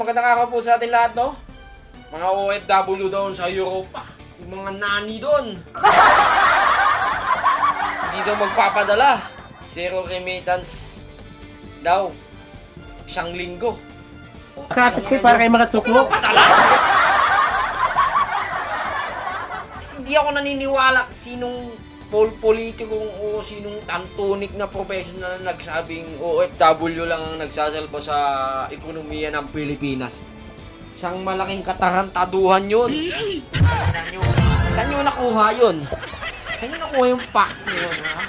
Magandang araw po sa ating lahat, no? Mga OFW doon sa Europa. Yung mga nani doon. Hindi daw magpapadala. Zero remittance daw. Isang linggo. Kasi para kayo mga tuklo. Padala? Hindi ako naniniwala sinong politikong o sinong tantunik na professional na nagsabing OFW lang ang nagsasalba sa ekonomiya ng Pilipinas. Isang malaking katarantaduhan yun. Saan nyo nakuha yun? Saan nyo nakuha yung facts na yun, ha?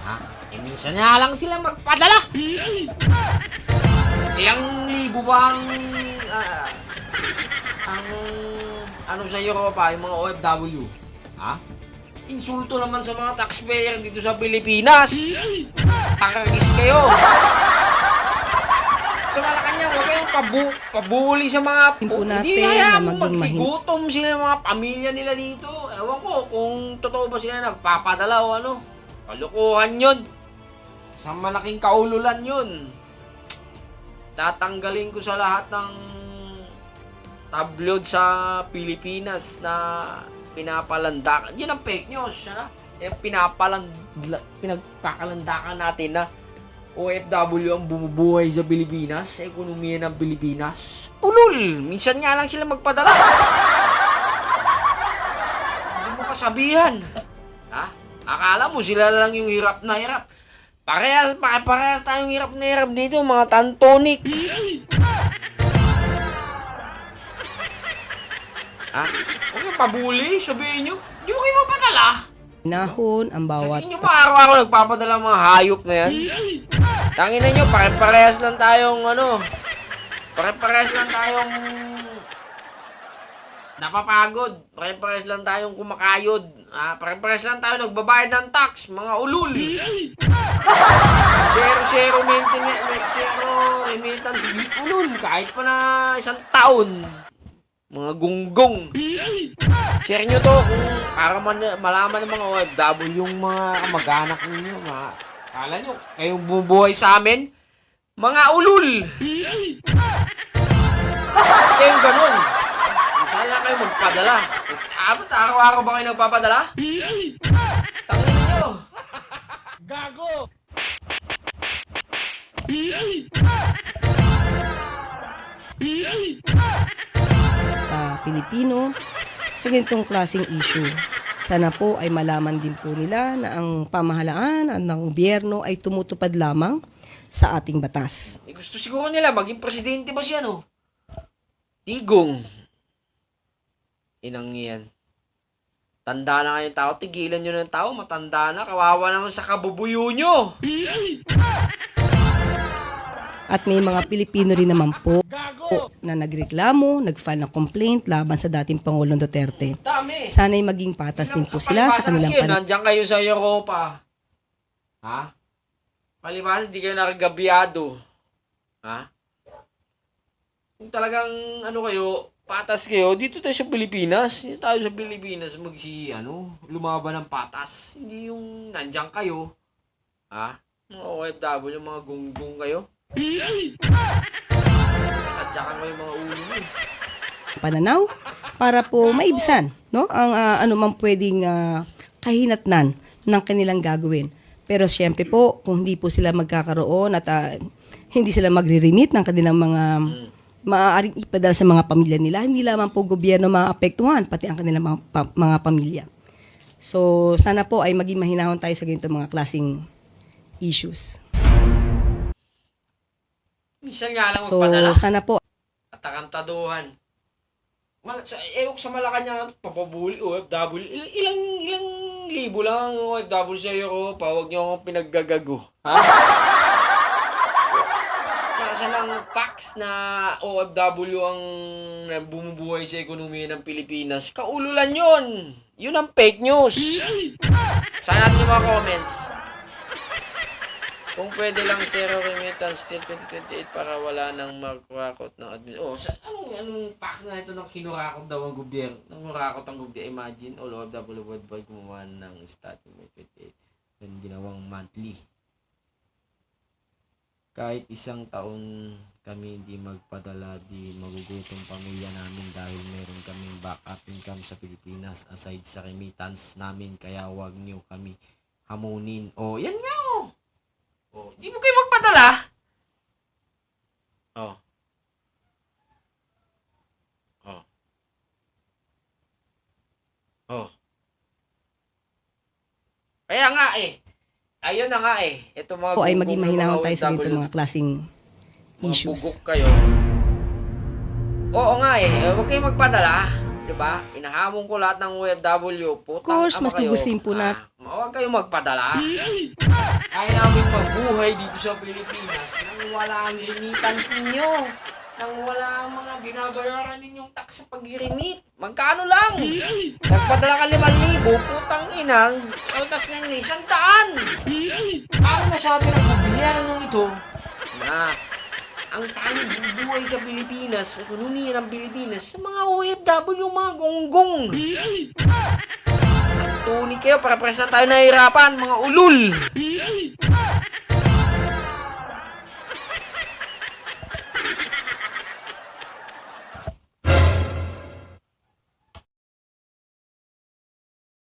Ha? Eh, minsan nga lang sila magpadala. Ilang libo ba ang sa Europa, yung mga OFW? Ha? Insulto naman sa mga taxpayer dito sa Pilipinas. Tangagis kayo. Sa Malacanang, huwag kayong pabuli sa mga... Hindi kaya magsigutom sila yung mga pamilya nila dito. Ewan ko kung totoo ba sila nagpapadala o ano. Kalukuhan yun. Sa malaking kaululan yun. Tatanggalin ko sa lahat ng tabloid sa Pilipinas na pinapalandakan. Yan ang fake news. Ano? Yung pinagkakalandakan natin na OFW ang bumubuhay sa Pilipinas, sa ekonomiya ng Pilipinas. Ulul! Minsan nga lang sila magpadala. Hindi mo pasabihan. Ha? Akala mo sila lang yung hirap na hirap. Parehas tayong hirap na hirap dito, mga tantonik. Ha? Huwag yung pabuli, sabihin nyo. Di mo kayo mapadala. Nahon ang bawat... Sa inyo ba araw-araw nagpapadala mga hayop na yan? Tangina nyo, pare-parehas lang tayong pare-parehas lang tayong napapagod. Pare-parehas lang tayong kumakayod. Pare-parehas lang tayo nagbabayad ng tax, mga ulul. Zero remittance, ulul. Kahit pa na isang taon. Mga gunggong. Share nyo to kung para malaman ng mga OFW yung mga kamag-anak ninyo. Kala nyo, kayong bumubuhay sa amin, mga ulul. Kayong ganun. Saan lang kayo magpadala? Araw-araw ba kayo nagpapadala? Tangin nyo. Gago! Pilipino sa ganitong klaseng issue. Sana po ay malaman din po nila na ang pamahalaan at ng gobyerno ay tumutupad lamang sa ating batas. Gusto siguro nila maging presidente ba siya, no? Tigong. Inang yan. Tanda na kayong tao, tigilan nyo ng tao, matanda na, kawawa naman sa kabubuyo nyo. At may mga Pilipino rin naman po na nagreklamo, nag-file ng complaint laban sa dating Pangulong Duterte. Dami. Sana'y maging patas din po sila sa kanilang Nandiyan kayo sa Europa. Ha? Palibas, di kayo nakagabiyado. Ha? Kung talagang kayo, patas kayo, dito tayo sa Pilipinas. Dito tayo sa Pilipinas lumaban ng patas. Hindi yung nandiyan kayo. Ha? Mga OFW, mga gunggong kayo. Tatadyakan ko yung mga ulo mo. Pananaw para po maibsan, no? Ang anumang pwedeng kahinatnan ng kanilang gagawin. Pero siyempre po, kung hindi po sila magkakaroon at hindi sila magre-remit ng kanilang mga maaaring ipadala sa mga pamilya nila, hindi lamang po gobyerno maapektuhan, pati ang kanilang mga pamilya. So, sana po ay maging mahinahon tayo sa ganito mga klaseng issues. Minsan nga lang So, magpadala. sana po Atakantaduhan. Ewan ko sa Malacanang, papabuli, OFW. Ilang libo lang ang OFW sa Europa. Huwag niyo akong pinaggagago. Ha? Nasa lang facts na OFW ang bumubuhay sa ekonomiya ng Pilipinas. Kaululan yun. Yun ang fake news. Saan natin yung mga comments? Kung pwede lang zero remittance till 2028 para wala nang magkurakot ng admin. Anong facts na ito ng kinurakot daw ang gobyerno? Nangurakot ang gobyerno. Imagine, all OFW worldwide gumawa ng starting May 28 when ginawang monthly. Kahit isang taon kami hindi magpadala, di magugutom pamilya namin dahil meron kaming backup income sa Pilipinas aside sa remittance namin. Kaya wag niyo kami hamunin. Oh, yan nga oh. Oh, di mo kayo magpadala? Oh. Oh. Oh. Kaya nga eh. Ayun na nga eh. Ito mga Po ay gunggong maging ng mahinahon mga tayo sa ganito OFW, mga klaseng mga issues. bugok kayo. Oo nga eh. Huwag kayong magpadala. Diba? Inahamon ko lahat ng OFW. Putang Of course, ama mas kayo. gugustuhin po natin. Huwag kayong magpadala. Kaya namin magbuhay dito sa Pilipinas nang wala ang remittance ninyo. Nang wala ang mga binabayaran ninyong tax sa pag-remit. Magkano lang? Nagpadala ka 5,000, putang inang, kaltas na yun 100. Paano masabi ng gobyerno nung ito na ang tanging bubuhay sa Pilipinas, ekonomiya ng Pilipinas, sa mga OFW, mga gonggong. Ang tuni kayo, para tayo nahihirapan, mga ulul.